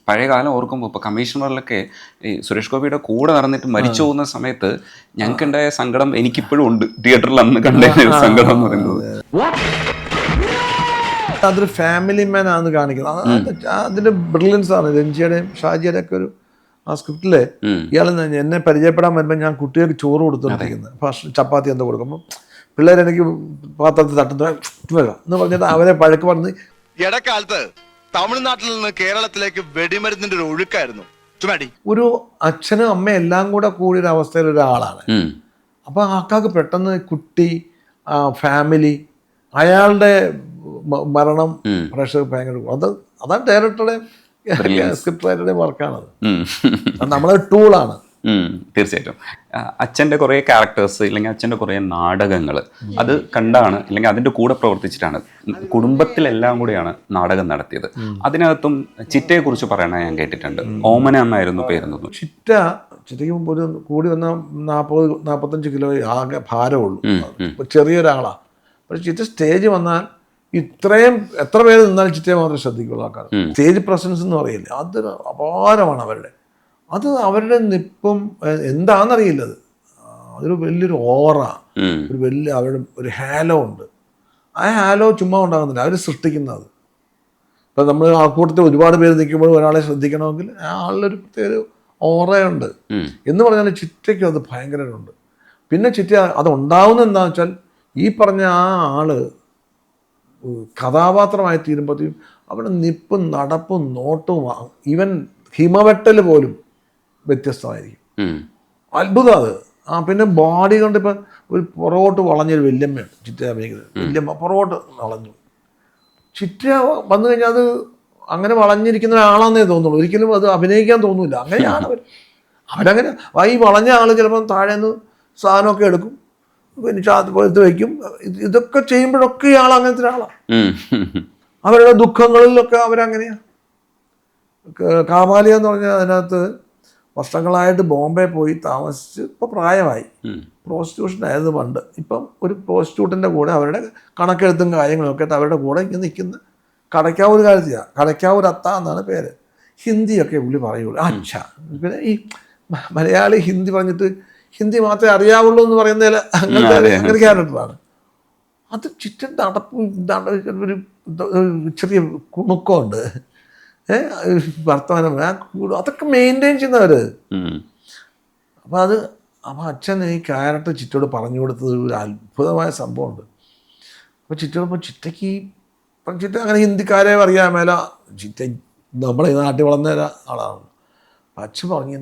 പഴയ കാലം ഓർക്കുമ്പോൾ ഇപ്പോൾ കമ്മീഷണറിലൊക്കെ ഈ സുരേഷ് ഗോപിയുടെ കൂടെ നടന്നിട്ട് മരിച്ചു പോകുന്ന സമയത്ത് ഞങ്ങൾക്കുണ്ടായ സങ്കടം എനിക്കിപ്പോഴും ഉണ്ട്. തിയേറ്ററിൽ അന്ന് കണ്ട സങ്കടം എന്ന് പറയുന്നത് അതൊരു ഫാമിലി മാൻ ആണെന്ന് കാണിക്കുന്നത്. അതിന്റെ ബ്രില്യൻസ് ആണ്. രഞ്ജിയുടെയും ഷാജിയുടെ ഒക്കെ ഒരു ആ സ്ക്രിപ്റ്റില് ഇയാൾ എന്നെ പരിചയപ്പെടാൻ വരുമ്പോൾ ഞാൻ കുട്ടികൾക്ക് ചോറ് കൊടുത്തോണ്ടിരിക്കുന്നത്. ഭക്ഷണം ചപ്പാത്തി എന്താ കൊടുക്കുമ്പോൾ പിള്ളേരെനിക്ക് പാത്രത്തിൽ തട്ടുന്ന എന്ന് പറഞ്ഞിട്ട് അവരെ പഴക്ക് പറഞ്ഞ് ഇടക്കാലത്ത് തമിഴ്നാട്ടിൽ നിന്ന് കേരളത്തിലേക്ക് വെടിമരുന്നിന്റെ ഒരു ഒഴുക്കായിരുന്നു. ഒരു അച്ഛനും അമ്മയും എല്ലാം കൂടെ കൂടിയൊരു അവസ്ഥയിൽ ഒരാളാണ്. അപ്പൊ ആൾക്കാർക്ക് പെട്ടെന്ന് കുട്ടി, ഫാമിലി, അയാളുടെ മരണം പ്രഷർ ഭയങ്കര അതാണ് ഡയറക്ടറുടെ സ്ക്രിപ്റ്റ് റൈറ്ററുടെ വർക്കാണത്. നമ്മളെ ടൂളാണ്. തീർച്ചയായിട്ടും അച്ഛൻ്റെ കുറേ ക്യാരക്ടേഴ്സ് ഇല്ലെങ്കിൽ അച്ഛൻ്റെ കുറേ നാടകങ്ങൾ അത് കണ്ടാണ് ഇല്ലെങ്കിൽ അതിൻ്റെ കൂടെ പ്രവർത്തിച്ചിട്ടാണ് കുടുംബത്തിലെല്ലാം കൂടിയാണ് നാടകം നടത്തിയത്. അതിനകത്തും ചിറ്റയെ കുറിച്ച് പറയണ ഞാൻ കേട്ടിട്ടുണ്ട്. ഓമന എന്നായിരുന്നു പേരുന്നത്. ചിറ്റയ്ക്ക് മുമ്പ് ഒരു കൂടി വന്ന 40-45 കിലോ ആകെ ഭാരമുള്ളൂ. ചെറിയൊരാളാണ്. പക്ഷെ ചിറ്റ സ്റ്റേജ് വന്നാൽ ഇത്രയും എത്ര പേര് നിന്നാലും ചിറ്റയെ മാത്രമേ ശ്രദ്ധിക്കുള്ളൂ ആൾക്കാർ. സ്റ്റേജ് പ്രസൻസ് എന്ന് പറയില്ല, അതൊരു അപാരമാണ് അവരുടെ. അത് അവരുടെ നിപ്പം എന്താണെന്നറിയില്ല. അതൊരു വലിയൊരു ഓറ, ഒരു വലിയ അവരുടെ ഒരു ഹാലോ ഉണ്ട്. ആ ഹാലോ ചുമ്മാ ഉണ്ടാകുന്നില്ല, അവർ സൃഷ്ടിക്കുന്നത്. ഇപ്പം നമ്മൾ ആൾക്കൂട്ടത്തിൽ ഒരുപാട് പേര് നിൽക്കുമ്പോൾ ഒരാളെ ശ്രദ്ധിക്കണമെങ്കിൽ ആ ആളിലൊരു പ്രത്യേക ഓറയുണ്ട് എന്ന് പറഞ്ഞാൽ ചിറ്റയ്ക്കും അത് ഭയങ്കരമുണ്ട്. പിന്നെ ചിറ്റ അത് ഉണ്ടാവുന്നത് എന്താണെന്ന് വെച്ചാൽ ഈ പറഞ്ഞ ആ ആള് കഥാപാത്രമായി തീരുമ്പോഴത്തേക്കും അവിടെ നിപ്പും നടപ്പും നോട്ടവും ഈവൻ ഹിമവെട്ടൽ പോലും വ്യത്യസ്തമായിരിക്കും. അത്ഭുതം അത്. പിന്നെ ബോഡി കൊണ്ട് ഇപ്പം ഒരു പുറകോട്ട് വളഞ്ഞൊരു വല്യമ്മയാണ് ചിറ്റ അഭിനയിക്കുന്നത്. വല്യമ്മ പുറകോട്ട് വളഞ്ഞു. ചിറ്റ വന്നു കഴിഞ്ഞാൽ അത് അങ്ങനെ വളഞ്ഞിരിക്കുന്ന ഒരാളാന്നേ തോന്നുള്ളൂ. ഒരിക്കലും അത് അഭിനയിക്കാൻ തോന്നില്ല. അങ്ങനെയാണ് അവരങ്ങനെ ഈ വളഞ്ഞ ആൾ ചിലപ്പോൾ താഴേന്ന് സാധനമൊക്കെ എടുക്കും, പിന്നെ എടുത്ത് വയ്ക്കും. ഇതൊക്കെ ചെയ്യുമ്പോഴൊക്കെ ഇയാൾ അങ്ങനത്തെ ഒരാളാണ്. അവരുടെ ദുഃഖങ്ങളിലൊക്കെ അവരങ്ങനെയാണ്. കാമാലിയ എന്ന് പറഞ്ഞാൽ അതിനകത്ത് വർഷങ്ങളായിട്ട് ബോംബെ പോയി താമസിച്ച് ഇപ്പോൾ പ്രായമായി. പ്രോസ്റ്റിറ്റ്യൂഷൻ ആയിരുന്നു പണ്ട്. ഇപ്പം ഒരു പ്രോസ്റ്റിറ്റ്യൂട്ടിൻ്റെ കൂടെ അവരുടെ കണക്കെഴുത്തും കാര്യങ്ങളൊക്കെ ആയിട്ട് അവരുടെ കൂടെ ഇങ്ങനെ നിൽക്കുന്ന കടയ്ക്കാവൂർ കാലത്തെയാണ്. കടയ്ക്കാവൂർ അത്ത എന്നാണ് പേര്. ഹിന്ദിയൊക്കെ പുള്ളി പറയുള്ളൂ. അച്ഛാ. പിന്നെ ഈ മലയാളി ഹിന്ദി പറഞ്ഞിട്ട് ഹിന്ദി മാത്രമേ അറിയാവുള്ളൂ എന്ന് പറയുന്നതിൽ അങ്ങനെ ക്യാരക്ടറാണ്. അത് ചുറ്റും നടപ്പും ഒരു ചെറിയ കുണുക്കമുണ്ട്. വർത്തമാനം അതൊക്കെ മെയിൻറ്റെയിൻ ചെയ്യുന്നവർ. അപ്പം അച്ഛൻ ഈ ക്യാരക്ടർ ചിറ്റയോട് പറഞ്ഞു കൊടുത്തത് ഒരു അത്ഭുതമായ സംഭവമുണ്ട്. അപ്പോൾ ചിറ്റയോടൊപ്പം ചിറ്റയ്ക്ക് ചിറ്റ അങ്ങനെ ഹിന്ദിക്കാരെ അറിയാൻ മേല. ചിറ്റ നമ്മളെ ഈ നാട്ടിൽ വളർന്ന ആളാണ്. അച്ഛൻ പറഞ്ഞു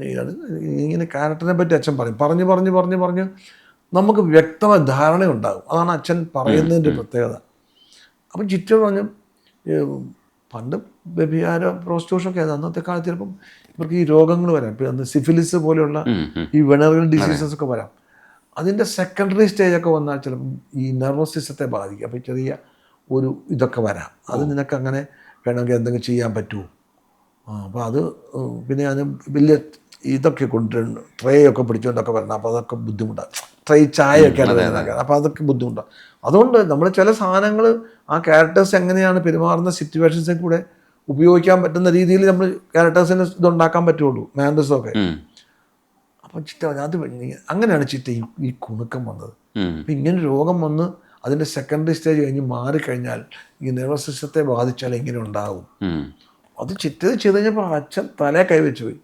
ഇങ്ങനെ ക്യാരക്ടറിനെ പറ്റി അച്ഛൻ പറഞ്ഞ് നമുക്ക് വ്യക്തമായ ധാരണയുണ്ടാകും. അതാണ് അച്ഛൻ പറയുന്നതിൻ്റെ പ്രത്യേകത. അപ്പം ചിറ്റയോട് പറഞ്ഞു പണ്ട് വ്യഭിചാര പ്രോസ്റ്റിറ്റ്യൂഷനൊക്കെ അന്നത്തെ കാലത്ത് ചിലപ്പം ഇവർക്ക് ഈ രോഗങ്ങൾ വരാം. ഇപ്പം അന്ന് സിഫിലിസ് പോലെയുള്ള ഈ വെനറൽ ഡിസീസസ് ഒക്കെ വരാം. അതിൻ്റെ സെക്കൻഡറി സ്റ്റേജൊക്കെ വന്നാൽ ചിലപ്പം ഈ നെർവസ് സിസ്റ്റത്തെ ബാധിക്കും. അപ്പം ചെറിയ ഒരു ഇതൊക്കെ വരാം. അത് നിനക്ക് അങ്ങനെ വേണമെങ്കിൽ എന്തെങ്കിലും ചെയ്യാൻ പറ്റുമോ? അപ്പോൾ അത് പിന്നെ അതിന് വലിയ ഇതൊക്കെ കൊണ്ടുവരണം, ട്രേ ഒക്കെ പിടിച്ചുകൊണ്ടൊക്കെ വരണം. അപ്പോൾ അതൊക്കെ ബുദ്ധിമുട്ടാണ്. ട്രേ ചായയൊക്കെ ആണ്. അപ്പോൾ അതൊക്കെ ബുദ്ധിമുട്ടാണ്. അതുകൊണ്ട് നമ്മൾ ചില സാധനങ്ങൾ ആ ക്യാരക്ടേഴ്സ് എങ്ങനെയാണ് പെരുമാറുന്ന സിറ്റുവേഷൻസിൽ കൂടെ ഉപയോഗിക്കാൻ പറ്റുന്ന രീതിയിൽ നമ്മൾ ക്യാരക്ടേഴ്സിന് ഇതുണ്ടാക്കാൻ പറ്റുള്ളൂ, മാനറിസമൊക്കെ. അപ്പം ചിറ്റ അത് അങ്ങനെയാണ് ചിറ്റ ഈ കുണുക്കം വന്നത്. അപ്പം ഇങ്ങനെ രോഗം വന്ന് അതിൻ്റെ സെക്കൻഡറി സ്റ്റേജ് കഴിഞ്ഞ് മാറിക്കഴിഞ്ഞാൽ ഈ നെർവസ് സിസ്റ്റത്തെ ബാധിച്ചാൽ എങ്ങനെ ഉണ്ടാകും. അത് ചിറ്റത് ചെയ്ത് കഴിഞ്ഞപ്പോൾ അച്ഛൻ തലേ കൈവച്ച് പോയി.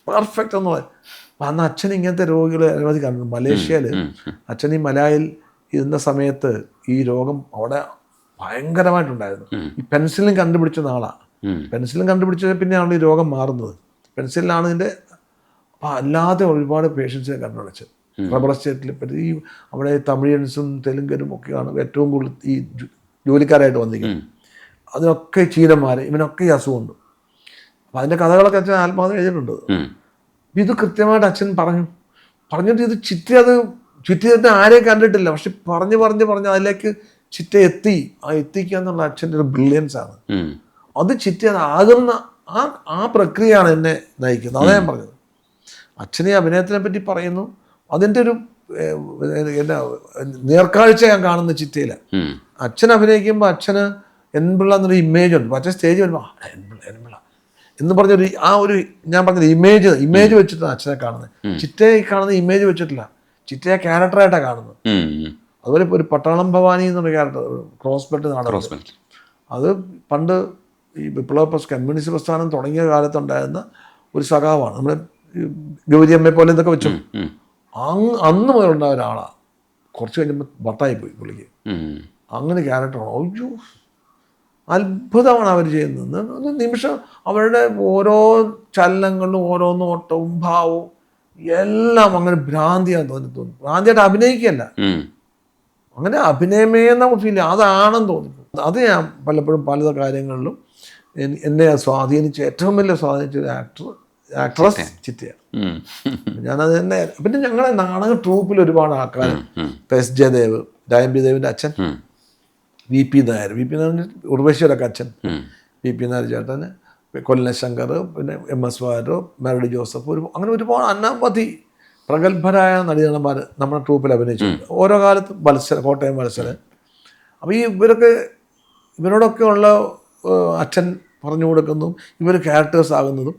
പെർഫെക്റ്റ് എന്ന് പറയും. അപ്പം അന്ന് അച്ഛൻ ഇങ്ങനത്തെ രോഗികൾ അനവധി കണ്ടു. മലേഷ്യയിൽ അച്ഛൻ ഈ മലായിൽ ഇരുന്ന സമയത്ത് ഈ രോഗം അവിടെ ഭയങ്കരമായിട്ടുണ്ടായിരുന്നു. ഈ പെൻസിലിൻ കണ്ടുപിടിച്ച നാളാണ്. പെൻസിലിൻ കണ്ടുപിടിച്ചത് പിന്നെയാണ് ഈ രോഗം മാറുന്നത്. പെൻസിലിനാണ് ഇതിൻ്റെ. അപ്പം അല്ലാതെ ഒരുപാട് പേഷ്യൻസിനെ കണ്ടുപിടിച്ചത് റബ്ബർ എസ്റ്റേറ്റിൽ പറ്റി. ഈ അവിടെ തമിഴിയൻസും തെലുങ്കരും ഒക്കെയാണ് ഏറ്റവും കൂടുതൽ ഈ ജോലിക്കാരായിട്ട് വന്നിരിക്കുന്നത്. അതിനൊക്കെ ചീരന്മാർ, ഇവനൊക്കെ ഈ അസുഖമുണ്ട്. അപ്പം അതിൻ്റെ കഥകളൊക്കെ അച്ഛൻ ആത്മാർത്ഥം എഴുതിയിട്ടുണ്ട്. ഇത് കൃത്യമായിട്ട് അച്ഛൻ പറഞ്ഞിട്ട് ഇത് ചിറ്റ ആരെയും കണ്ടിട്ടില്ല. പക്ഷെ പറഞ്ഞ് അതിലേക്ക് ചിറ്റ എത്തിക്കുക എന്നുള്ള അച്ഛൻ്റെ ഒരു ബ്രില്യൻസ് ആണ്. അത് ചിറ്റ ആകുന്ന ആ പ്രക്രിയയാണ് എന്നെ നയിക്കുന്നത്. അതാ ഞാൻ പറഞ്ഞത്. അച്ഛനെ അഭിനയത്തിനെ പറ്റി പറയുന്നു. അതിൻ്റെ ഒരു എന്നാ നേർക്കാഴ്ച ഞാൻ കാണുന്ന ചിറ്റയില. അച്ഛൻ അഭിനയിക്കുമ്പോൾ അച്ഛന് എൻപിള്ള എന്നൊരു ഇമേജ് ഉണ്ട്. അച്ഛൻ സ്റ്റേജ് വരുമ്പോൾ എൻപിള്ള എന്ന് പറഞ്ഞൊരു ഒരു ഞാൻ പറഞ്ഞ ഇമേജ് വെച്ചിട്ടാണ് അച്ഛനെ കാണുന്നത്. ചിറ്റയെ കാണുന്ന ഇമേജ് വെച്ചിട്ടില്ല, ചിറ്റയെ ക്യാരക്ടറായിട്ടാണ് കാണുന്നത്. അതുപോലെ ഇപ്പോൾ ഒരു പട്ടാളം ഭവാനി എന്നൊരു ക്യാരക്ടർ ക്രോസ് ബെൽറ്റ് നാടകം, അത് പണ്ട് ഈ വിപ്ലവ കമ്മ്യൂണിസ്റ്റ് പ്രസ്ഥാനം തുടങ്ങിയ കാലത്തുണ്ടായിരുന്ന ഒരു സഖാവാണ്. നമ്മുടെ ഗൗരിയമ്മയെ പോലെ ഇതൊക്കെ വെച്ചു. അന്ന് മുതലുണ്ടായ ഒരാളാണ്. കുറച്ച് കഴിഞ്ഞപ്പോൾ ബട്ടായി പോയി പുള്ളിക്ക്. അങ്ങനെ ക്യാരക്ടറാണ്. അയ്യോ, അത്ഭുതമാണ് അവർ ചെയ്യുന്നത്. നിമിഷം അവരുടെ ഓരോ ചലനങ്ങളിലും ഓരോ നോട്ടവും ഭാവവും എല്ലാം അങ്ങനെ ഭ്രാന്തിയാന്ന് തോന്നി. ഭ്രാന്തിയായിട്ട് അഭിനയിക്കുകയല്ല, അങ്ങനെ അഭിനയമേന്ന ഫീൽ അതാണെന്ന് തോന്നി. അത് ഞാൻ പലപ്പോഴും പല കാര്യങ്ങളിലും എന്നെ സ്വാധീനിച്ച ഏറ്റവും വലിയ സ്വാധീനിച്ച ഒരു ആക്ട്രസ് ചിറ്റയാണ്. ഞാനത് തന്നെ. പിന്നെ ഞങ്ങളെ നാടക ട്രൂപ്പിൽ ഒരുപാട് ആൾക്കാർ, എസ് ജയദേവ്, ഡയംബി ദേവിൻ്റെ അച്ഛൻ, VP നായർ ഉർവശിയുടെ അച്ഛൻ VP നായർ ചേട്ടന്, കൊല്ലന ശങ്കർ, പിന്നെ MS വാര്യർ, മെലഡി ജോസഫ്, അങ്ങനെ ഒരുപാട് അനവധി പ്രഗത്ഭരായ നടീനടന്മാർ നമ്മുടെ ട്രൂപ്പിൽ അഭിനയിച്ചിട്ടുണ്ട് ഓരോ കാലത്ത്. കോട്ടയം മത്സരം. അപ്പോൾ ഇവരോടൊക്കെ ഉള്ള അച്ഛൻ പറഞ്ഞു കൊടുക്കുന്നതും ഇവർ ക്യാരക്ടേഴ്സ് ആകുന്നതും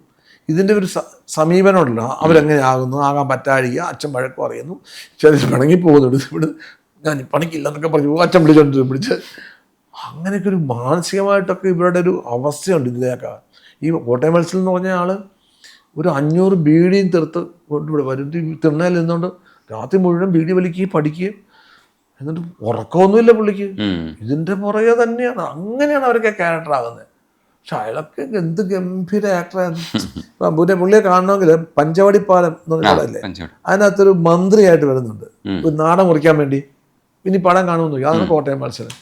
ഇതിൻ്റെ ഒരു സമീപനമുണ്ടല്ലോ. അവരെങ്ങനെ ആകാൻ പറ്റാഴിക, അച്ഛൻ വഴക്ക് പറയുന്നു, ചില പിണങ്ങി പോകുന്നുണ്ട്, ഇവിടെ ഞാൻ പണിക്കില്ല എന്നൊക്കെ പറഞ്ഞു അച്ഛൻ പിടിച്ച് അങ്ങനെയൊക്കെ ഒരു മാനസികമായിട്ടൊക്കെ ഇവരുടെ ഒരു അവസ്ഥയുണ്ട് ഇതിലേക്ക്. ഈ കോട്ടയം മത്സരം എന്ന് പറഞ്ഞ ആൾ ഒരു 500 ബീഡിയും തീർത്ത് കൊണ്ടുവിടെ വരും. തിണ്ണയിൽ നിന്നുകൊണ്ട് രാത്രി മുഴുവൻ ബീഡി വലിക്കുകയും പഠിക്കുകയും, എന്നിട്ട് ഉറക്കമൊന്നുമില്ല പുള്ളിക്ക്. ഇതിൻ്റെ പുറകെ തന്നെയാണ്. അങ്ങനെയാണ് അവരൊക്കെ ക്യാരക്ടർ ആകുന്നത്. പക്ഷെ അയാളൊക്കെ എന്ത് ഗംഭീര ആക്ടറായിരുന്നു. പുള്ളിയെ കാണണമെങ്കിൽ പഞ്ചവടിപ്പാലം എന്ന് പറഞ്ഞല്ലേ, അതിനകത്തൊരു മന്ത്രിയായിട്ട് വരുന്നുണ്ട് ഒരു നാടകം മുറിക്കാൻ വേണ്ടി. ഇനി പടം കാണുമെന്ന് നോക്കി, അതാണ് കോട്ടയം മത്സരം.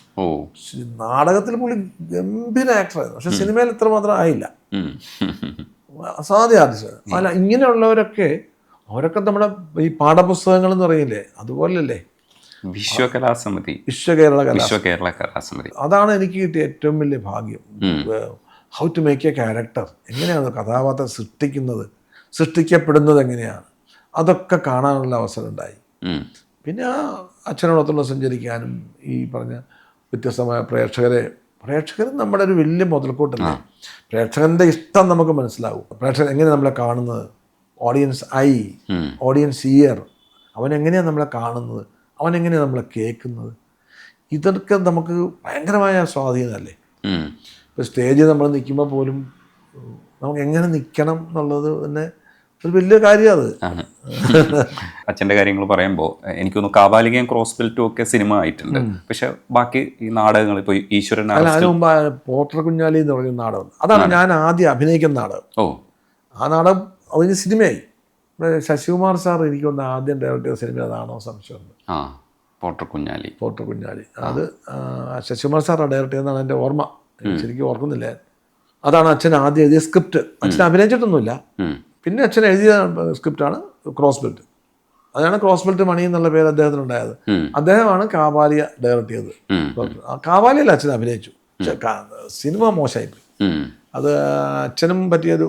നാടകത്തിൽ പുള്ളി ഗംഭീര ആക്ടറായിരുന്നു. പക്ഷെ സിനിമയിൽ ഇത്രമാത്രം ആയില്ല. അസാധ്യ ആർട്ടിസ്റ്റ്. അല്ല, ഇങ്ങനെയുള്ളവരൊക്കെ നമ്മുടെ ഈ പാഠപുസ്തകങ്ങൾ എന്ന് പറയില്ലേ, അതുപോലല്ലേ വിശ്വകേരള കലാസമിതി. അതാണ് എനിക്ക് കിട്ടിയ ഏറ്റവും വലിയ ഭാഗ്യം. How to make a character, എങ്ങനെയാണ് കഥാപാത്രം സൃഷ്ടിക്കപ്പെടുന്നത് എങ്ങനെയാണ്, അതൊക്കെ കാണാനുള്ള അവസരം ഉണ്ടായി. പിന്നെ ആ അച്ഛനോടൊത്തുള്ള സഞ്ചരിക്കാനും ഈ പറഞ്ഞ വ്യത്യസ്തമായ പ്രേക്ഷകർ നമ്മുടെ ഒരു വലിയ മുതൽക്കൂട്ടല്ലേ. പ്രേക്ഷകൻ്റെ ഇഷ്ടം നമുക്ക് മനസ്സിലാവും. പ്രേക്ഷകൻ എങ്ങനെ നമ്മളെ കാണുന്നത്, ഓഡിയൻസ് ഇയർ, അവനെങ്ങനെയാണ് നമ്മളെ കാണുന്നത്, അവനെങ്ങനെയാണ് നമ്മളെ കേൾക്കുന്നത്, ഇതൊക്കെ നമുക്ക് ഭയങ്കരമായ സ്വാധീനമല്ലേ. ഇപ്പോൾ സ്റ്റേജിൽ നമ്മൾ നിൽക്കുമ്പോൾ പോലും നമുക്ക് എങ്ങനെ നിൽക്കണം എന്നുള്ളത് തന്നെ ഒരു വലിയ കാര്യമാണ് അത്. അച്ഛൻ്റെ കാര്യങ്ങൾ പറയുമ്പോൾ എനിക്കൊന്ന് കാബാലികയും ക്രോസ് ബെൽറ്റും ഒക്കെ സിനിമ ആയിട്ടുണ്ട്. പക്ഷെ ബാക്കി ഈ നാടകങ്ങൾ ഇപ്പോൾ ഈശ്വരൻ, അതിന് മുമ്പ് പോട്ടർ കുഞ്ഞാലി എന്ന് പറയുന്ന നാടകം, അതാണ് ഞാൻ ആദ്യം അഭിനയിക്കുന്ന നാടകം. ആ നാടകം അതിന് സിനിമയായി. ശശികുമാർ സാർ എനിക്കൊന്ന് ആദ്യം ഡയറക്റ്റ് ചെയ്ത സിനിമ അതാണോ സംശയമുണ്ട്. പോട്ടർ കുഞ്ഞാലി അത് ശശികുമാർ സാറാണ് ഡയറക്റ്റ് ചെയ്തതാണ് എൻ്റെ ഓർമ്മ. ശരിക്കും ഓർക്കുന്നില്ല. അതാണ് അച്ഛൻ ആദ്യം എഴുതിയ സ്ക്രിപ്റ്റ്. അച്ഛൻ അഭിനയിച്ചിട്ടൊന്നുമില്ല. പിന്നെ അച്ഛൻ എഴുതിയ സ്ക്രിപ്റ്റാണ് ക്രോസ് ബെൽറ്റ്. അതാണ് ക്രോസ് ബെൽറ്റ് മണി എന്നുള്ള പേര് അദ്ദേഹത്തിനുണ്ടായത്. അദ്ദേഹമാണ് കാബാലിയ ഡയറക്റ്റ് ചെയ്തത്. കാബാലിയല്ല അച്ഛൻ അഭിനയിച്ചു. സിനിമ മോശമായിപ്പോയി. അത് അച്ഛനും പറ്റിയൊരു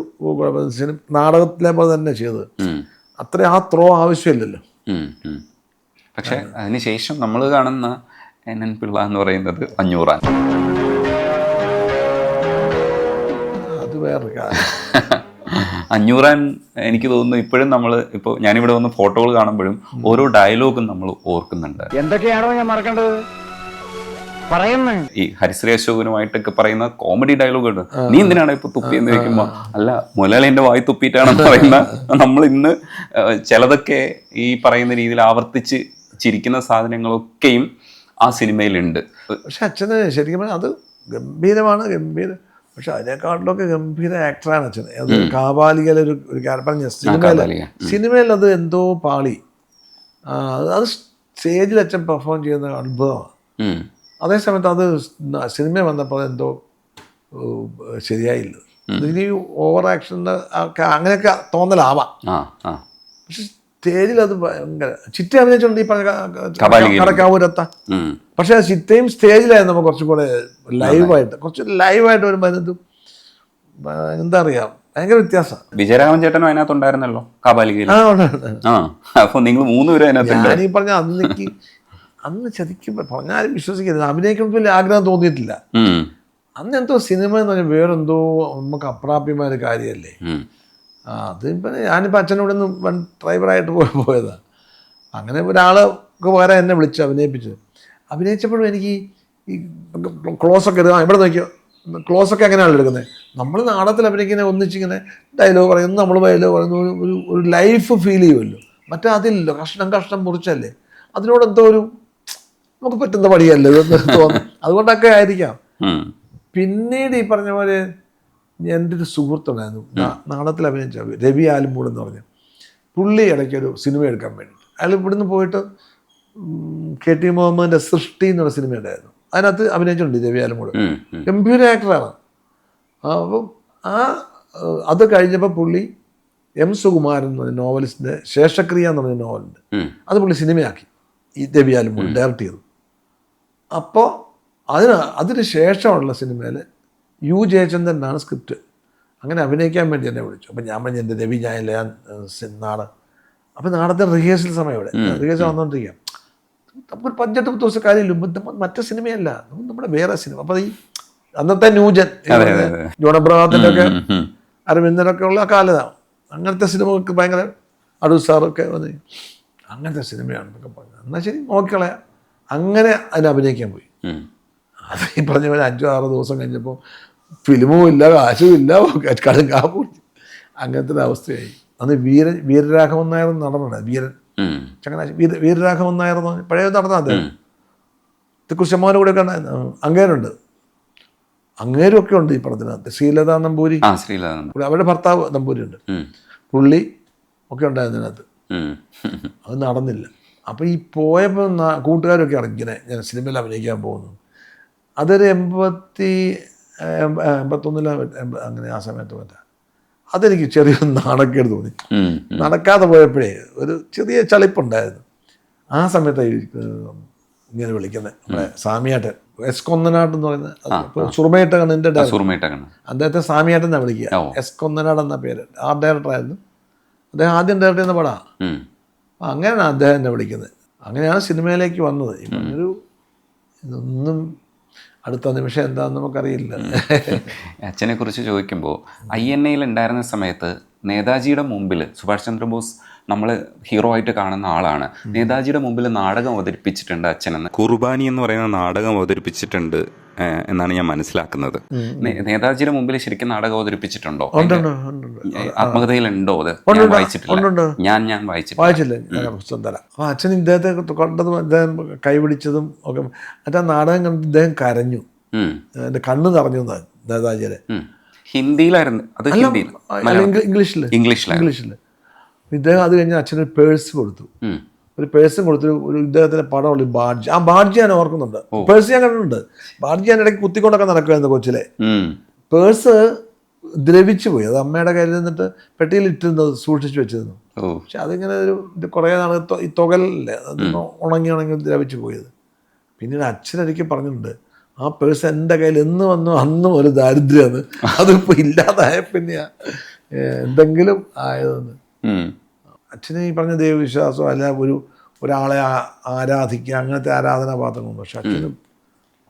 നാടകത്തിലെ പോലെ തന്നെ ചെയ്തത്. അത്ര ആ ത്രോ ആവശ്യമില്ലല്ലോ. പക്ഷെ അതിനുശേഷം നമ്മൾ കാണുന്ന NN പിള്ള എന്ന് പറയുന്നത് 500. അത് വേറൊരു കാര്യം. 500 എനിക്ക് തോന്നുന്നു ഇപ്പോഴും ഇപ്പോൾ ഞാനിവിടെ വന്ന് ഫോട്ടോകൾ കാണുമ്പോഴും ഓരോ ഡയലോഗും നമ്മൾ ഓർക്കുന്നുണ്ട്. എന്തൊക്കെയാണോ ഞാൻ മറക്കേണ്ടത് പറയുന്നത്. ഈ ഹരിശ്രീ അശോകനുമായിട്ടൊക്കെ പറയുന്ന കോമഡി ഡയലോഗ് ഉണ്ട്. നീ എന്തിനാണ് ഇപ്പൊ തുപ്പിയെന്ന് ചോദിക്കുമ്പോൾ, അല്ല മുതലാളി എൻ്റെ വായി തുപ്പിയിട്ടാണെന്ന് പറയുന്ന നമ്മൾ ഇന്ന് ചിലതൊക്കെ ഈ പറയുന്ന രീതിയിൽ ആവർത്തിച്ച് ചിരിക്കുന്ന സാധനങ്ങളൊക്കെയും ആ സിനിമയിലുണ്ട്. പക്ഷെ അച്ഛന് ശരിക്കും പറഞ്ഞാൽ അത് ഗംഭീരമാണ്. പക്ഷെ അതിനേക്കാട്ടിലൊക്കെ ഗംഭീര ആക്ടറാണ് അച്ഛൻ. അത് കാബാലികയിലൊരു സിനിമയിൽ അത് എന്തോ പാളി. അത് സ്റ്റേജിൽ അച്ഛൻ പെർഫോം ചെയ്യുന്ന അത്ഭുതമാണ്. അതേസമയത്ത് അത് സിനിമ വന്നപ്പോൾ എന്തോ ശരിയായില്ല. ഇനി ഓവർ ആക്ഷൻ്റെ അങ്ങനെയൊക്കെ തോന്നലാവാം. പക്ഷെ സ്റ്റേജിൽ അത് ഭയങ്കര ചിറ്റ അഭിനയിച്ചുകൊണ്ട് ഈ പറഞ്ഞ കടക്കാവൂരത്ത. പക്ഷെ ആ ചിറ്റയും സ്റ്റേജിലായിരുന്നു നമുക്ക് കുറച്ചും കൂടെ ലൈവായിട്ട് ഒരു മരുന്നും എന്താ അറിയാം, ഭയങ്കര വ്യത്യാസം. വിജയരാഘവൻ ചേട്ടനും അതിനകത്തുണ്ടായിരുന്നല്ലോ കാബാലികയിൽ. അപ്പൊ നിങ്ങൾ 3 പേരും അതിനകത്ത്. ഞാനീ പറഞ്ഞ അന്ന് ചതിക്കും പറഞ്ഞാലും വിശ്വസിക്കരുത്. അഭിനയിക്കണം വലിയ ആഗ്രഹം തോന്നിയിട്ടില്ല. അന്ന് എന്തോ സിനിമ എന്ന് പറഞ്ഞാൽ വേറെന്തോ നമുക്ക് അപ്രാപ്യമായ ഒരു കാര്യമല്ലേ. ഉം. അതിപ്പോൾ ഞാനിപ്പോൾ അച്ഛനോട് നിന്ന് ഡ്രൈവറായിട്ട് പോയതാണ്. അങ്ങനെ ഒരാൾക്ക് പകരം എന്നെ വിളിച്ച് അഭിനയിച്ചപ്പോഴും എനിക്ക് ഈ ക്ലോസൊക്കെ എടുക്കാം. ഇവിടെ നോക്കിയോ, ക്ലോസൊക്കെ എങ്ങനെയാണല്ലോ എടുക്കുന്നത്. നമ്മൾ നാടകത്തിൽ അഭിനയിക്കുന്ന ഒന്നിച്ചിങ്ങനെ ഡയലോഗ് പറയുന്നു, നമ്മൾ ഡയലോഗ് പറയുന്നു, ഒരു ലൈഫ് ഫീൽ ചെയ്യുമല്ലോ. മറ്റേ അതില്ലല്ലോ, കഷ്ണം മുറിച്ചല്ലേ. അതിനോട് എന്തോ ഒരു നമുക്ക് പറ്റുന്ന പണിയല്ലേ ഇതെന്ന് തോന്നുന്നു. അതുകൊണ്ടൊക്കെ ആയിരിക്കാം. പിന്നീട് ഈ പറഞ്ഞ പോലെ എൻ്റെ ഒരു സുഹൃത്തുണ്ടായിരുന്നു, നാടകത്തിൽ അഭിനയിച്ച രവി ആലമ്പൂട് എന്ന് പറഞ്ഞ പുള്ളി ഇടയ്ക്കൊരു സിനിമ എടുക്കാൻ വേണ്ടി അയാൾ ഇവിടുന്ന് പോയിട്ട് KT മുഹമ്മദിൻ്റെ സൃഷ്ടി എന്നുള്ള സിനിമ ഉണ്ടായിരുന്നു. അതിനകത്ത് അഭിനയിച്ചിട്ടുണ്ട് രവി ആലമ്പൂട്. ഗംഭീര ആക്ടറാണ്. അപ്പം അത് കഴിഞ്ഞപ്പോൾ പുള്ളി M. സുകുമാരൻ എന്ന് പറഞ്ഞ നോവലിസ്റ്റിൻ്റെ ശേഷക്രിയ എന്ന് പറഞ്ഞ നോവലുണ്ട്, അത് പുള്ളി സിനിമയാക്കി ഈ രവി ആലമ്പൂട് ഡയറക്റ്റ് ചെയ്തു. അപ്പോൾ അതിന് ശേഷമുള്ള സിനിമയിൽ U. ജയചന്ദ്രനാണ് സ്ക്രിപ്റ്റ്. അങ്ങനെ അഭിനയിക്കാൻ വേണ്ടി എന്നെ വിളിച്ചു. അപ്പം ഞാൻ പറഞ്ഞു എൻ്റെ രവി ഞാനില്ല, ഞാൻ നാടകം. അപ്പം നാടകത്തെ റിഹേഴ്സൽ സമയം ഇവിടെ റിഹേഴ്സൽ വന്നുകൊണ്ടിരിക്കാം. നമുക്കൊരു 5-8 ദിവസം കാര്യമില്ല, മറ്റേ സിനിമയല്ല, നമ്മുടെ വേറെ സിനിമ. അപ്പം ഈ അന്നത്തെ ന്യൂജൻ ജോൺ അബ്രഹാത്തിൻ്റെ ഒക്കെ അരവിന്ദനൊക്കെ ഉള്ള കാലത്താണ്. അങ്ങനത്തെ സിനിമകൾക്ക് ഭയങ്കര അടൂർ സാറൊക്കെ വന്ന് അങ്ങനത്തെ സിനിമയാണെന്നൊക്കെ പറഞ്ഞു. എന്നാൽ ശരി നോക്കിക്കളയാം. അങ്ങനെ അതിന് അഭിനയിക്കാൻ പോയി. അത് ഈ പറഞ്ഞ പോലെ 5-6 ദിവസം കഴിഞ്ഞപ്പോൾ ഫിലിമും ഇല്ല, കാശും ഇല്ല, കടുങ്കാപ്പും. അങ്ങനത്തെ ഒരു അവസ്ഥയായി. അന്ന് വീരരാഘവൻ നായർ നടനുണ്ട്, വീരൻ ചങ്ങനാശ്ശേരി വീരരാഘവൻ നായർ എന്ന് പറഞ്ഞാൽ പഴയ നടന്ന അദ്ദേഹം. കുശമാനും കൂടെ ഒക്കെ അങ്ങേരുണ്ട്, അങ്ങേരും ഒക്കെ ഉണ്ട് ഈ പടത്തിനകത്ത്. ശ്രീലത നമ്പൂരി, അവരുടെ ഭർത്താവ് നമ്പൂരി ഉണ്ട്, പുള്ളി ഒക്കെ ഉണ്ടായിരുന്നു ഇതിനകത്ത്. അത് നടന്നില്ല. അപ്പോൾ ഈ പോയപ്പോൾ കൂട്ടുകാരൊക്കെ ഇറങ്ങിനെ ഞാൻ സിനിമയിൽ അഭിനയിക്കാൻ പോകുന്നു. അതൊരു 81 അങ്ങനെ ആ സമയത്ത് പറ്റാം. അതെനിക്ക് ചെറിയൊരു നാണക്കേട് തോന്നി. നടക്കാതെ പോയപ്പോഴേ ഒരു ചെറിയ ചളിപ്പുണ്ടായിരുന്നു. ആ സമയത്ത് ഇങ്ങനെ വിളിക്കുന്നത് നമ്മുടെ സാമിയാട്ടൻ, S. കൊന്നനാട് എന്ന് പറയുന്നത് സുറുമയിട്ടകണ്ണിൻ്റെ അദ്ദേഹത്തെ സാമിയാട്ടൻ എന്നാണ് വിളിക്കുക. S. കൊന്നനാട് എന്ന പേര് ആർട്ട് ഡയറക്ടറായിരുന്നു അദ്ദേഹം. ആദ്യം ഡയറക്ടർ ചെയ്യുന്ന പടമാണ്. അങ്ങനെയാണ് അദ്ദേഹം എന്നെ വിളിക്കുന്നത്. അങ്ങനെയാണ് സിനിമയിലേക്ക് വന്നത്. ഇപ്പം ഒരു ഇതൊന്നും അടുത്ത നിമിഷം എന്താണെന്ന് നമുക്കറിയില്ല. അച്ഛനെ കുറിച്ച് ചോദിക്കുമ്പോൾ INA ഉണ്ടായിരുന്ന സമയത്ത് നേതാജിയുടെ മുമ്പിൽ സുഭാഷ് ചന്ദ്രബോസ് നമ്മൾ ഹീറോ ആയിട്ട് കാണുന്ന ആളാണ്. നേതാജിയുടെ മുമ്പിൽ നാടകം അവതരിപ്പിച്ചിട്ടുണ്ട് അച്ഛനെന്ന്. കുർബാനി എന്ന് പറയുന്ന നാടകം അവതരിപ്പിച്ചിട്ടുണ്ട് എന്നാണ് ഞാൻ മനസ്സിലാക്കുന്നത്. നേതാജിയുടെ മുമ്പിൽ ശരിക്കും നാടകം അവതരിപ്പിച്ചിട്ടുണ്ടോ? ആത്മകഥയിലുണ്ടോ? അത് ഞാൻ വായിച്ചിട്ടില്ല. ഞാൻ വായിച്ചില്ല. അപ്പോൾ അച്ഛൻ ഇദ്ദേഹത്തെ കണ്ടതും അദ്ദേഹം കൈപിടിച്ചതും ഒക്കെ മറ്റേ നാടകം കണ്ട് ഇദ്ദേഹം കരഞ്ഞു. എൻ്റെ കണ്ണ് നിറഞ്ഞു നേതാജിയുടെ. ഹിന്ദിയിലായിരുന്നു അത്? ഇംഗ്ലീഷിൽ. ഇദ്ദേഹം അത് കഴിഞ്ഞ് അച്ഛനൊരു പേഴ്സ് കൊടുത്തു. ഒരു പേഴ്സും കൊടുത്തു. ഒരു ഇദ്ദേഹത്തിൻ്റെ പടമുള്ള ബാഡ്ജ്. ആ ബാഡ്ജ് ഞാൻ ഓർക്കുന്നുണ്ട്. പേഴ്സ് ഞാൻ കണ്ടിട്ടുണ്ട്. ബാഡ്ജ് ഞാൻ ഇടയ്ക്ക് കുത്തിക്കൊണ്ടൊക്കെ നടക്കുമായിരുന്നു കൊച്ചിലെ. പേഴ്സ് ദ്രവിച്ചു പോയി. അത് അമ്മയുടെ കയ്യിൽ നിന്നിട്ട് പെട്ടിയിൽ ഇട്ടിരുന്നത് സൂക്ഷിച്ചു വെച്ചിരുന്നു. പക്ഷെ അതിങ്ങനെ ഒരു കുറേ നാൾ ഈ തുകലല്ലേ അത് ഉണങ്ങി ദ്രവിച്ചു പോയത്. പിന്നീട് അച്ഛനൊരിക്കൽ പറഞ്ഞിട്ടുണ്ട്, ആ പേഴ്സ് എൻ്റെ കയ്യിൽ എന്ന് വന്നു അന്നും ഒരു ദാരിദ്ര്യമാണ്, അതിപ്പോൾ ഇല്ലാതായ പിന്നെയാ എന്തെങ്കിലും ആയതെന്ന്. അച്ഛന് ഈ പറഞ്ഞ ദൈവവിശ്വാസം അല്ല ഒരാളെ ആരാധിക്കുക അങ്ങനത്തെ ആരാധനാപാത്രങ്ങളുണ്ട്. പക്ഷെ അച്ഛന്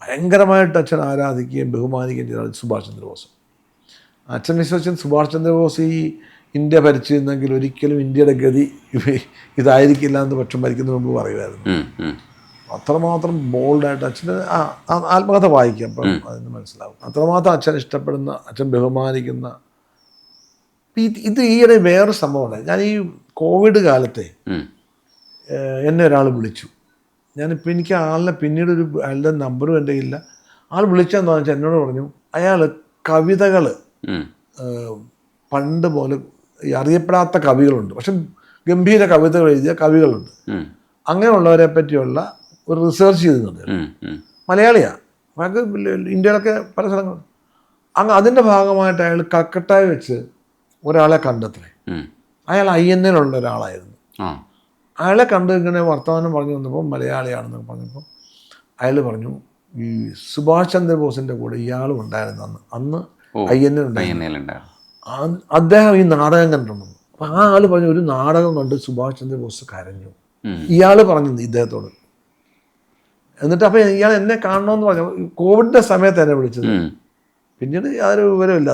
ഭയങ്കരമായിട്ട് അച്ഛൻ ആരാധിക്കുകയും ബഹുമാനിക്കുകയും ചെയ്ത സുഭാഷ് ചന്ദ്രബോസ്. അച്ഛൻ വിശ്വസിച്ച സുഭാഷ് ചന്ദ്രബോസ് ഈ ഇന്ത്യ ഭരിച്ചിരുന്നെങ്കിൽ ഒരിക്കലും ഇന്ത്യയുടെ ഗതി ഇതായിരിക്കില്ല എന്ന് പക്ഷം ഭരിക്കുന്നതിന് മുമ്പ് പറയുമായിരുന്നു. അത്രമാത്രം ബോൾഡായിട്ട് അച്ഛന് ആത്മകഥ വായിക്കാം, അപ്പം അതിന് മനസ്സിലാവും. അത്രമാത്രം അച്ഛൻ ഇഷ്ടപ്പെടുന്ന, അച്ഛൻ ബഹുമാനിക്കുന്ന. ഇത് ഈയിടെ വേറൊരു സംഭവമുണ്ട്. ഞാൻ ഈ കോവിഡ് കാലത്തെ എന്നെ ഒരാൾ വിളിച്ചു. ഞാനിപ്പോൾ എനിക്ക് ആളിനെ പിന്നീട് അയാളുടെ നമ്പറും എൻ്റെ ഇല്ല. ആൾ വിളിച്ചതെന്ന് വെച്ചാൽ എന്നോട് പറഞ്ഞു, അയാൾ കവിതകൾ പണ്ട് പോലെ ഈ അറിയപ്പെടാത്ത കവികളുണ്ട്, പക്ഷെ ഗംഭീര കവിതകൾ എഴുതിയ കവികളുണ്ട്. അങ്ങനെയുള്ളവരെ പറ്റിയുള്ള ഒരു റിസർച്ച് ചെയ്തിട്ടുണ്ട്. മലയാളിയാണ്, അയാൾക്ക് ഇന്ത്യയിലൊക്കെ പല സ്ഥലങ്ങളും. അതിൻ്റെ ഭാഗമായിട്ട് അയാൾ കൽക്കട്ടയിൽ വെച്ച് ഒരാളെ കണ്ടെത്തണേ. അയാൾ INA ഒരാളായിരുന്നു. അയാളെ കണ്ട് ഇങ്ങനെ വർത്തമാനം പറഞ്ഞു വന്നപ്പോൾ മലയാളിയാണെന്നൊക്കെ പറഞ്ഞപ്പോൾ അയാൾ പറഞ്ഞു, ഈ സുഭാഷ് ചന്ദ്രബോസിൻ്റെ കൂടെ ഇയാളും ഉണ്ടായിരുന്നു അന്ന് INA ഉണ്ടായിരുന്നു. അദ്ദേഹം ഈ നാടകം കണ്ടിട്ടുണ്ടെന്ന്. അപ്പം ആ ആൾ പറഞ്ഞു, ഒരു നാടകം കണ്ട് സുഭാഷ് ചന്ദ്രബോസ് കരഞ്ഞു. ഇയാൾ പറഞ്ഞു ഇദ്ദേഹത്തോട്. എന്നിട്ട് അപ്പം ഇയാൾ എന്നെ കാണണമെന്ന് പറഞ്ഞു. കോവിഡിൻ്റെ സമയത്ത് എന്നെ വിളിച്ചത്. പിന്നീട് യാതൊരു വിവരമില്ല.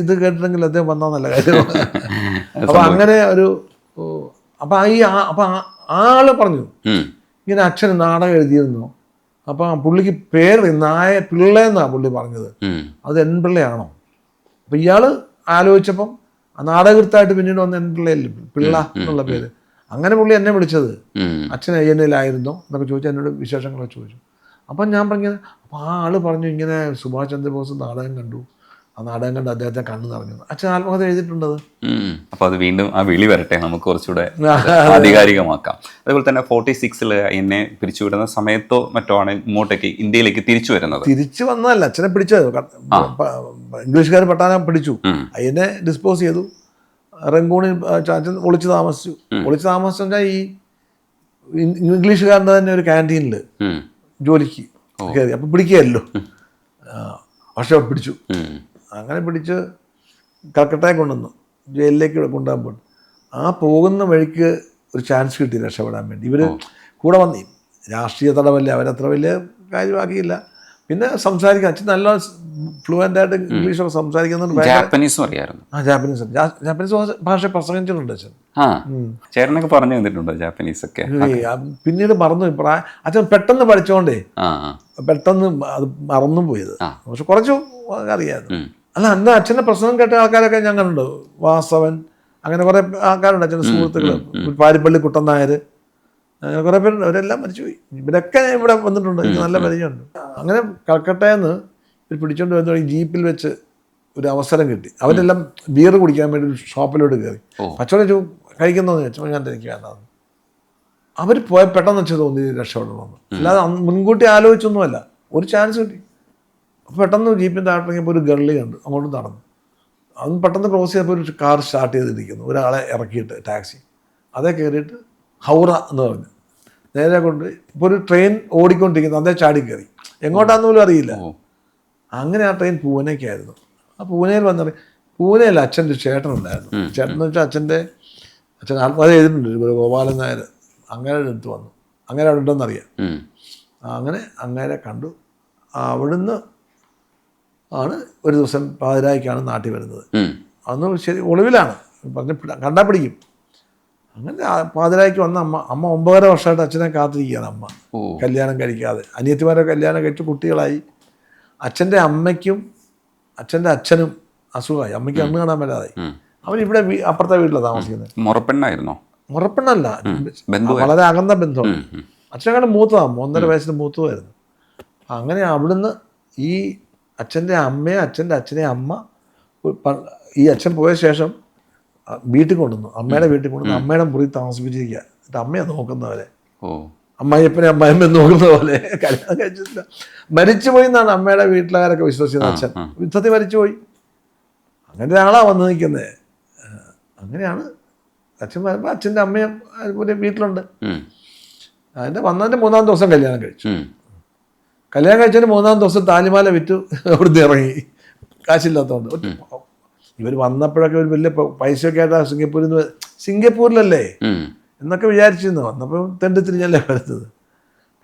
ഇത് കേട്ടിട്ടുണ്ടെങ്കിൽ അദ്ദേഹം വന്നാൽ നല്ല കാര്യം. അപ്പം അങ്ങനെ ഒരു അപ്പം ആള് പറഞ്ഞു ഇങ്ങനെ അച്ഛന് നാടകം എഴുതിയിരുന്നു. അപ്പം പുള്ളിക്ക് പേര് പിള്ളയെന്നാണ് പുള്ളി പറഞ്ഞത്. അത് എൻ പിള്ളയാണോ? അപ്പം ഇയാൾ ആലോചിച്ചപ്പം നാടകൃത്തായിട്ട് പിന്നീട് വന്ന എൻ പിള്ളയല്ലേ പിള്ള എന്നുള്ള പേര്. അങ്ങനെ പുള്ളി എന്നെ വിളിച്ചത് അച്ഛൻ അയ്യന്നയിലായിരുന്നോ എന്നൊക്കെ ചോദിച്ചു, എന്നോട് വിശേഷങ്ങളൊക്കെ ചോദിച്ചു. അപ്പം ഞാൻ പറഞ്ഞത് അപ്പം ആ ആള് പറഞ്ഞു ഇങ്ങനെ സുഭാഷ് ചന്ദ്രബോസ് നാടകം കണ്ടു, ആ നാടകം കണ്ട് അദ്ദേഹത്തെ കണ്ണു നിറഞ്ഞു. അച്ഛൻ ആത്മകഥ എഴുതിയിട്ടുണ്ടത്. അപ്പോൾ അത് വീണ്ടും ആ വിളി വരട്ടെ, നമുക്ക് കുറച്ചുകൂടെ ആധികാരികമാക്കാം. അതുപോലെ തന്നെ 46 എന്നെ പിരിച്ചുവിടുന്ന സമയത്തോ മറ്റോ ആണ് ഇങ്ങോട്ടേക്ക് ഇന്ത്യയിലേക്ക് തിരിച്ചു വരുന്നത്. തിരിച്ചു വന്നതല്ല, അച്ഛനെ പിടിച്ചത്. ഇംഗ്ലീഷുകാർ പട്ടാളം പിടിച്ചു, അയ്യനെ ഡിസ്പോസ് ചെയ്തു. റംഗൂണിൽ അച്ഛൻ ഒളിച്ചു താമസിച്ചു. ഒളിച്ചു താമസിച്ചാൽ ഈ ഇംഗ്ലീഷുകാരൻ്റെ തന്നെ ഒരു ക്യാൻറ്റീനിൽ ജോലിക്ക് കയറി. അപ്പം പിടിക്കുകയല്ലോ, പക്ഷെ പിടിച്ചു. അങ്ങനെ പിടിച്ച് കൽക്കട്ടയെ കൊണ്ടുവന്നു, ജയിലിലേക്ക് കൊണ്ടുപോകാൻ പോയി. ആ പോകുന്ന വഴിക്ക് ഒരു ചാൻസ് കിട്ടി രക്ഷപ്പെടാൻ വേണ്ടി. ഇവർ കൂടെ വന്നു. രാഷ്ട്രീയ തടവല്ലേ, അവരത്ര വലിയ കാര്യമാക്കിയില്ല. പിന്നെ സംസാരിക്കാൻ അച്ഛൻ നല്ല ഫ്ലുവൻ്റ് ആയിട്ട് ഇംഗ്ലീഷൊക്കെ സംസാരിക്കുന്നുണ്ട്. ജാപ്പനീസും അറിയാമായിരുന്നു. ജാപ്പനീസ് ഭാഷ പ്രസംഗിച്ചിട്ടുണ്ട് അച്ഛൻ. ചേട്ടനൊക്കെ പറഞ്ഞു തന്നിട്ടുണ്ടോ ജാപ്പനീസ് ഒക്കെ? പിന്നീട് മറന്നു. അച്ഛൻ പെട്ടെന്ന് പഠിച്ചോണ്ടേ പെട്ടെന്ന് അത് മറന്നും പോയത്. പക്ഷെ കുറച്ചു അറിയാമായിരുന്നു. അല്ല, അന്ന് അച്ഛൻ്റെ പ്രസംഗം കേട്ട ആൾക്കാരൊക്കെ ഞാൻ കണ്ടുണ്ട്. വാസവൻ, അങ്ങനെ കുറെ ആൾക്കാരുണ്ട് അച്ഛൻ്റെ സുഹൃത്തുക്കൾ. പാരിപ്പള്ളി കുട്ടൻ നായർ, അങ്ങനെ കുറെ പേരുണ്ട്. അവരെല്ലാം മരിച്ചുപോയി. ഇവരൊക്കെ ഇവിടെ വന്നിട്ടുണ്ട്, എനിക്ക് നല്ല പരിചയമുണ്ട്. അങ്ങനെ കൽക്കട്ടയിൽ നിന്ന് പിടിച്ചോണ്ട് വരുന്ന ജീപ്പിൽ വെച്ച് ഒരു അവസരം കിട്ടി. അവരെല്ലാം ബിയർ കുടിക്കാൻ വേണ്ടി ഒരു ഷോപ്പിലോട്ട് കയറി. പച്ചവട കഴിക്കുന്നതെന്ന് വെച്ചാൽ ഞാൻ എനിക്ക് വേണ്ടത്. അവർ പോയ പെട്ടെന്ന് വെച്ച് തോന്നി രക്ഷപ്പെടണമെന്ന്. അല്ലാതെ മുൻകൂട്ടി ആലോചിച്ചൊന്നുമല്ല, ഒരു ചാൻസ് കിട്ടി. അപ്പോൾ പെട്ടെന്ന് ജീപ്പിൻ്റെ താഴെങ്കിൽ ഒരു ഗള്ളി കണ്ടു, അങ്ങോട്ട് നടന്നു. അന്ന് പെട്ടെന്ന് ക്രോസ് ചെയ്തപ്പോൾ ഒരു കാർ സ്റ്റാർട്ട് ചെയ്തിരിക്കുന്നു, ഒരാളെ ഇറക്കിയിട്ട് ടാക്സി. അതേ കയറിയിട്ട് ഹൗറ എന്ന് പറഞ്ഞു നേരെ കൊണ്ട്. ഇപ്പോൾ ഒരു ട്രെയിൻ ഓടിക്കൊണ്ടിരിക്കുന്നു, അതേ ചാടി കയറി. എങ്ങോട്ടാന്ന് പോലും അറിയില്ല. അങ്ങനെ ആ ട്രെയിൻ പൂനെക്കായിരുന്നു. ആ പൂനെയിൽ വന്നത്, പൂനെയല്ല, അച്ഛൻ്റെ ചേട്ടനുണ്ടായിരുന്നു. ചേട്ടൻ എന്ന് വെച്ചാൽ അച്ഛൻ ആത്മകഥ എഴുതിയിട്ടുണ്ട്, ഒരു ഗോപാലൻ നായർ. അങ്ങനെ എടുത്ത് വന്നു, അങ്ങനെ അവിടെ ഉണ്ടെന്നറിയാം. അങ്ങനെ അങ്ങനെ കണ്ടു. അവിടുന്ന് ആണ് ഒരു ദിവസം പാതിരായ്ക്കാണ് നാട്ടിൽ വരുന്നത്. അന്ന് ശരി ഒളിവിലാണ്, പറഞ്ഞ് കണ്ടാൽ പിടിക്കും. അങ്ങനെ പാതിരായ്ക്ക് വന്ന അമ്മ 9.5 വർഷമായിട്ട് അച്ഛനെ കാത്തിരിക്കുകയാണ്. അമ്മ കല്യാണം കഴിക്കാതെ. അനിയത്തിമാരെ കല്യാണം കഴിച്ച് കുട്ടികളായി. അച്ഛൻ്റെ അമ്മയ്ക്കും അച്ഛൻ്റെ അച്ഛനും അസുഖമായി. അമ്മയ്ക്ക് അന്ന് കാണാൻ പറ്റാതായി. അവരിവിടെ അപ്പുറത്തെ വീട്ടിലാണ് താമസിക്കുന്നത്. മുറപ്പെണ്ണായിരുന്നോ? മുറപ്പെണ്ണല്ല, വളരെ അകന്ന ബന്ധമാണ്. അച്ഛനെക്കാളും മൂത്തതാണ്, 1.5 വയസ്സിന് മൂത്തതായിരുന്നു. അങ്ങനെ അവിടുന്ന് ഈ അച്ഛൻ്റെ അമ്മയെ, അച്ഛൻ്റെ അച്ഛനെ അമ്മ ഈ അച്ഛൻ പോയ ശേഷം വീട്ടിൽ കൊണ്ടുവന്നു. അമ്മയുടെ വീട്ടിൽ കൊണ്ടുവന്ന് അമ്മയുടെ മുറി താമസിപ്പിച്ചിരിക്കുക. എന്നിട്ട് അമ്മയെ നോക്കുന്നവരെ, അമ്മായിയപ്പനെ അമ്മായിമ്മ നോക്കുന്ന പോലെ. കല്യാണം കഴിച്ചിട്ടില്ല, മരിച്ചുപോയി എന്നാണ് അമ്മയുടെ വീട്ടിലുകാരൊക്കെ വിശ്വസിച്ചത്. അച്ഛൻ യുദ്ധത്തിൽ മരിച്ചുപോയി. അങ്ങനെ ഒരാളാണ് വന്ന് നിൽക്കുന്നത്. അങ്ങനെയാണ് അച്ഛൻ വരുമ്പോൾ അച്ഛൻ്റെ അമ്മയും അതുപോലെ വീട്ടിലുണ്ട്. അതിൻ്റെ വന്നതിൻ്റെ 3-ാം ദിവസം കല്യാണം കഴിച്ചു. കല്യാണം കഴിച്ചതിന് 3-ാം ദിവസം താലിമാല വിറ്റു അവിടുന്ന് ഇറങ്ങി, കാശില്ലാത്തതുകൊണ്ട്. ഇവർ വന്നപ്പോഴൊക്കെ ഒരു വലിയ പൈസയൊക്കെ ആയിട്ടാണ് സിംഗപ്പൂരിലല്ലേ എന്നൊക്കെ വിചാരിച്ചിരുന്നു. വന്നപ്പോൾ തെണ്ടിത്തിരിഞ്ഞല്ലേ വരുന്നത്.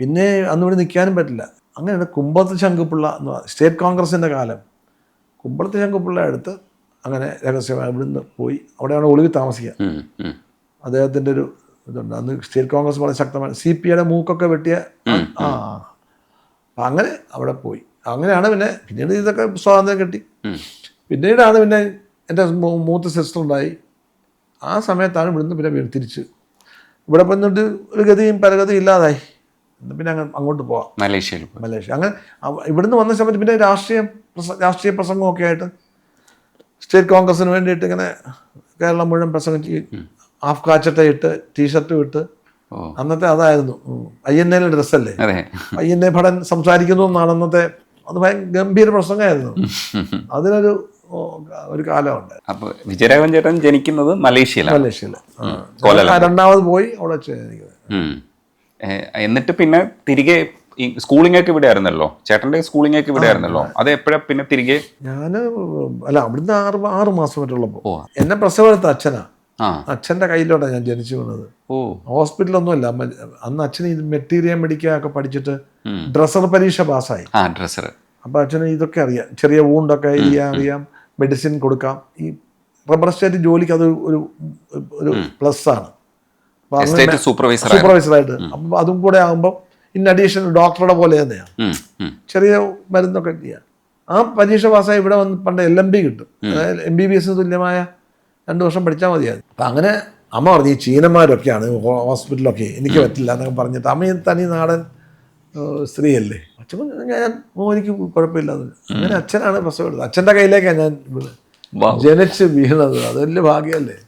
പിന്നെ അന്ന് ഇവിടെ നിൽക്കാനും പറ്റില്ല. അങ്ങനെയാണ് കുമ്പളത്ത് ശങ്കുപിള്ള എന്ന് പറയുന്നത്, സ്റ്റേറ്റ് കോൺഗ്രസിൻ്റെ കാലം. കുമ്പളത്ത് ശങ്കുപിള്ള അടുത്ത് അങ്ങനെ രഹസ്യമായി ഇവിടുന്ന് പോയി അവിടെയാണ് ഒളിവിൽ താമസിക്കുക. അദ്ദേഹത്തിൻ്റെ ഒരു ഇതുണ്ട്. അന്ന് സ്റ്റേറ്റ് കോൺഗ്രസ് വളരെ ശക്തമാണ്. CPIയുടെ മൂക്കൊക്കെ വെട്ടിയ അപ്പം അങ്ങനെ അവിടെ പോയി. അങ്ങനെയാണ് പിന്നീട് ഇതൊക്കെ സ്വാതന്ത്ര്യം കിട്ടി. പിന്നീടാണ് എൻ്റെ മൂത്ത സിസ്റ്റർ ഉണ്ടായി. ആ സമയത്താണ് ഇവിടുന്ന് പിന്നെ തിരിച്ച് ഇവിടെ വന്നിട്ട് ഒരു ഗതിയും പരഗതിയും ഇല്ലാതായി. പിന്നെ അങ്ങോട്ട് പോവാം, മലേഷ്യ. അങ്ങനെ ഇവിടുന്ന് വന്ന സമയത്ത് പിന്നെ രാഷ്ട്രീയ പ്രസംഗമൊക്കെ ആയിട്ട് സ്റ്റേറ്റ് കോൺഗ്രസിന് വേണ്ടിയിട്ട് ഇങ്ങനെ കേരളം മുഴുവൻ പ്രസംഗിച്ച്, ഹാഫ് കാച്ചട്ട ഇട്ട് ടീഷർട്ടും ഇട്ട്. അന്നത്തെ അതായിരുന്നു INA ഡ്രസ്സല്ലേ, INA ഭടൻ സംസാരിക്കുന്നു എന്നാണ് അന്നത്തെ. അത് ഗംഭീര പ്രസംഗമായിരുന്നു. അതിനൊരു കാലമുണ്ട്. അപ്പോൾ വിജയരാഘവൻ ചേട്ടൻ ജനിക്കുന്നത് മലേഷ്യയിലാണ്. 2ാമത് പോയി അവിടെ വെച്ച്. എന്നിട്ട് പിന്നെ തിരികെ ഈ സ്കൂളിംഗ് ഒക്കെ ഇവിടെ ആയിരുന്നല്ലോ, ചേട്ടൻ്റെ സ്കൂളിംഗ് ഒക്കെ ഇവിടെ ആയിരുന്നല്ലോ. അത് എപ്പോഴാണ് പിന്നെ തിരികെ? അവിടുന്ന് 6 മാസം മറ്റുള്ളപ്പോൾ എന്നെ പ്രസവമെടുത്ത അച്ഛനാ. അച്ഛൻ്റെ കയ്യിലോട്ടാണ് ഞാൻ ജനിച്ചു വീണത്. ഹോസ്പിറ്റലൊന്നും അല്ല. അന്ന് അച്ഛന് മെറ്റീരിയൽ മെഡിക്കുക ഒക്കെ പഠിച്ചിട്ട് ഡ്രസ്സർ പരീക്ഷ പാസ്സായി. അപ്പോൾ അച്ഛന് ഇതൊക്കെ അറിയാം, ചെറിയ വൂണ്ടൊക്കെ അറിയാം, മെഡിസിൻ കൊടുക്കാം. ഈ റബ്ബർ എസ്റ്റേറ്റ് ജോലിക്ക് അത് ഒരു പ്ലസ് ആണ്. എസ്റ്റേറ്റ് സൂപ്പർവൈസർ സൂപ്പർവൈസറായിട്ട്. അപ്പം അതും കൂടെ ആകുമ്പോൾ ഇൻ അഡീഷൻ ഡോക്ടറുടെ പോലെ തന്നെയാണ്, ചെറിയ മരുന്നൊക്കെ ചെയ്യാം. ആ പരീക്ഷ പാസ്സായി ഇവിടെ വന്ന് പണ്ട് LMB കിട്ടും, അതായത് MBBS തുല്യമായ 2 വർഷം പഠിച്ചാൽ മതിയായിരുന്നു. അപ്പം അങ്ങനെ അമ്മ പറഞ്ഞു ഈ ചീനന്മാരൊക്കെയാണ് ഹോസ്പിറ്റലൊക്കെ, എനിക്ക് പറ്റില്ല എന്നൊക്കെ പറഞ്ഞിട്ട്. അമ്മ തനി നാടൻ സ്ത്രീയല്ലേ. അച്ഛൻ ഞാൻ എനിക്ക് കുഴപ്പമില്ല. അങ്ങനെ അച്ഛനാണ് പ്രസവം എടുത്തത്. അച്ഛൻ്റെ കയ്യിലേക്കാണ് ഞാൻ ജനിച്ച് വീണത്. അത് വലിയ ഭാഗ്യമല്ലേ.